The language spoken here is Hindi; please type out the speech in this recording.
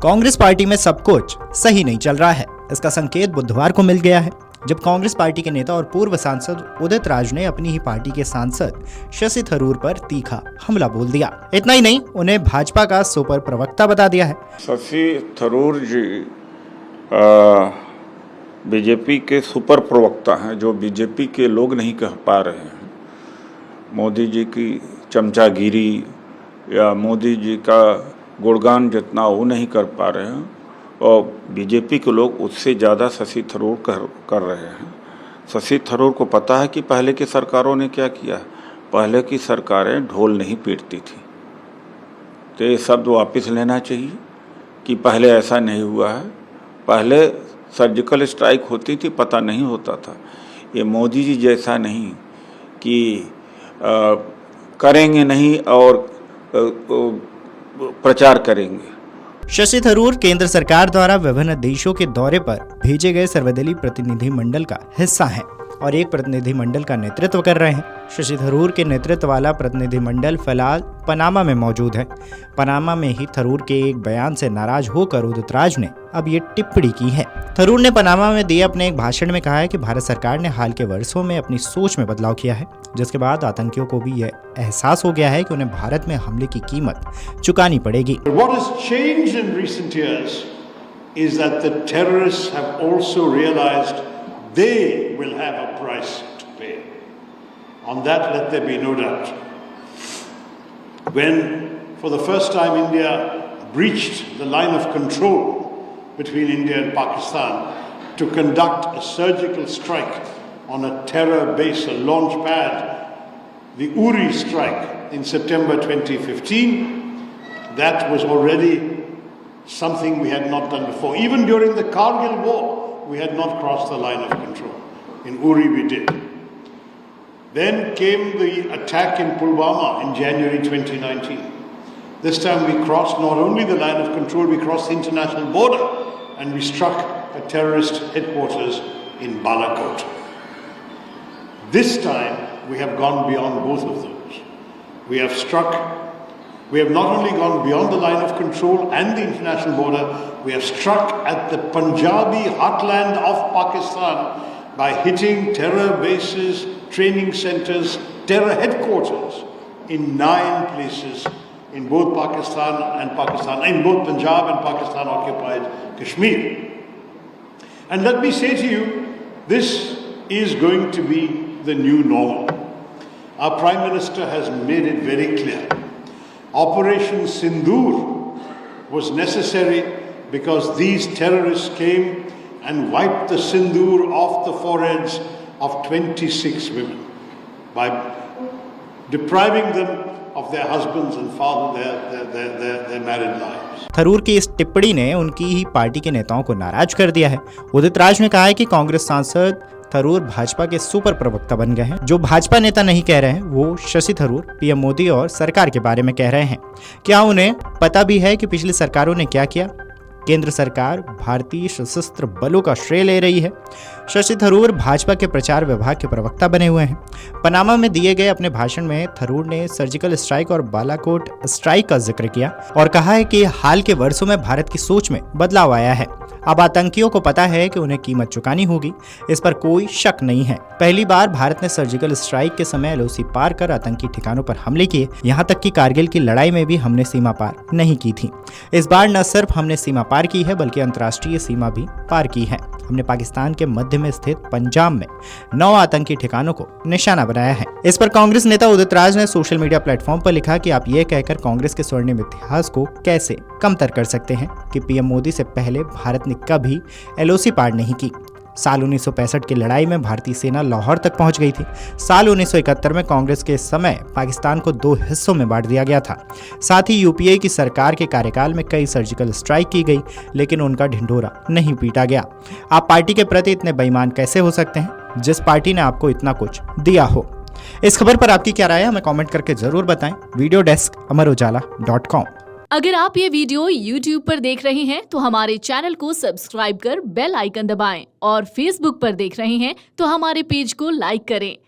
कांग्रेस पार्टी में सब कुछ सही नहीं चल रहा है। इसका संकेत बुधवार को मिल गया है, जब कांग्रेस पार्टी के नेता और पूर्व सांसद उदित राज ने अपनी ही पार्टी के सांसद शशि थरूर पर तीखा हमला बोल दिया। इतना ही नहीं, उन्हें भाजपा का सुपर प्रवक्ता बता दिया है। शशि थरूर जी बीजेपी के सुपर प्रवक्ता हैं, जो बीजेपी के लोग नहीं कह पा रहे हैं। मोदी जी की चमचागिरी या मोदी जी का गुणगान जितना वो नहीं कर पा रहे हैं, और बीजेपी के लोग उससे ज़्यादा शशि थरूर कर रहे हैं। शशि थरूर को पता है कि पहले की सरकारों ने क्या किया। पहले की सरकारें ढोल नहीं पीटती थी, तो ये शब्द वापस लेना चाहिए कि पहले ऐसा नहीं हुआ है। पहले सर्जिकल स्ट्राइक होती थी, पता नहीं होता था। ये मोदी जी जैसा नहीं कि करेंगे नहीं और प्रचार करेंगे। शशि थरूर केंद्र सरकार द्वारा विभिन्न देशों के दौरे पर भेजे गए सर्वदलीय प्रतिनिधि मंडल का हिस्सा हैं और एक प्रतिनिधि मंडल का नेतृत्व कर रहे हैं। शशि थरूर के नेतृत्व वाला प्रतिनिधि मंडल फिलहाल पनामा में मौजूद है। पनामा में ही थरूर के एक बयान से नाराज होकर उदित राज ने अब ये टिप्पणी की है। थरूर ने पनामा में दिए अपने एक भाषण में कहा है कि भारत सरकार ने हाल के वर्षों में अपनी सोच में बदलाव किया है, जिसके बाद आतंकियों को भी यह एहसास हो गया है कि उन्हें भारत में हमले की कीमत चुकानी पड़ेगी। What has changed in recent years is that the terrorists have also realized they will have a price to pay. On that, let there be no doubt. When, for the first time, India breached the line of control between India and Pakistan to conduct a surgical strike on a terror base, a launch pad, the Uri strike in September 2015, that was already something we had not done before. Even during the Kargil war, we had not crossed the line of control. In Uri we did. Then came the attack in Pulwama in January 2019. This time we crossed not only the line of control, we crossed the international border and we struck a terrorist headquarters in Balakot. This time we have gone beyond both of those. We have not only gone beyond the line of control and the international border, we have struck at the Punjabi heartland of Pakistan by hitting terror bases, training centers, terror headquarters in 9 places in both in both Punjab and Pakistan occupied Kashmir. And let me say to you, this is going to be the new normal. Our Prime Minister has made it very clear. Operation Sindoor was necessary because these terrorists came and wiped the Sindoor off the foreheads of 26 women by depriving them of their husbands and their married lives. Tharoor की इस टिप्पणी ने उनकी ही पार्टी के नेताओं को नाराज कर दिया है। उदित राज ने कहा है कि कांग्रेस सांसद थरूर भाजपा के सुपर प्रवक्ता बन गए हैं। जो भाजपा नेता नहीं कह रहे हैं, वो शशि थरूर पीएम मोदी और सरकार के बारे में कह रहे हैं। क्या उन्हें पता भी है कि पिछली सरकारों ने क्या किया? केंद्र सरकार भारतीय सशस्त्र बलों का श्रेय ले रही है। शशि थरूर भाजपा के प्रचार विभाग के प्रवक्ता बने हुए हैं। पनामा में दिए गए अपने भाषण में थरूर ने सर्जिकल स्ट्राइक और बालाकोट स्ट्राइक का जिक्र किया और कहा है कि हाल के वर्षों में भारत की सोच में बदलाव आया है। अब आतंकियों को पता है कि उन्हें कीमत चुकानी होगी, इस पर कोई शक नहीं है। पहली बार भारत ने सर्जिकल स्ट्राइक के समय एलओसी पार कर आतंकी ठिकानों पर हमले किए। यहाँ तक कि कारगिल की लड़ाई में भी हमने सीमा पार नहीं की थी। इस बार न सिर्फ हमने सीमा पार की है, बल्कि अंतर्राष्ट्रीय सीमा भी पार की है। हमने पाकिस्तान के मध्य में स्थित पंजाब में 9 आतंकी ठिकानों को निशाना बनाया है। इस पर कांग्रेस नेता उदित राज ने सोशल मीडिया प्लेटफॉर्म पर लिखा कि आप ये कहकर कांग्रेस के स्वर्णिम इतिहास को कैसे कमतर कर सकते हैं कि पीएम मोदी से पहले भारत ने कभी एलओसी पार नहीं की। साल 1965 की लड़ाई में भारतीय सेना लाहौर तक पहुंच गई थी। साल 1971 में कांग्रेस के समय पाकिस्तान को 2 हिस्सों में बांट दिया गया था। साथ ही यूपीए की सरकार के कार्यकाल में कई सर्जिकल स्ट्राइक की गई, लेकिन उनका ढिंढोरा नहीं पीटा गया। आप पार्टी के प्रति इतने बेईमान कैसे हो सकते हैं, जिस पार्टी ने आपको इतना कुछ दिया हो? इस खबर पर आपकी क्या राय है, हमें कॉमेंट करके जरूर बताएं। Video desk amarujala.com। अगर आप ये वीडियो YouTube पर देख रहे हैं तो हमारे चैनल को सब्सक्राइब कर बेल आइकन दबाएं और Facebook पर देख रहे हैं तो हमारे पेज को लाइक करें।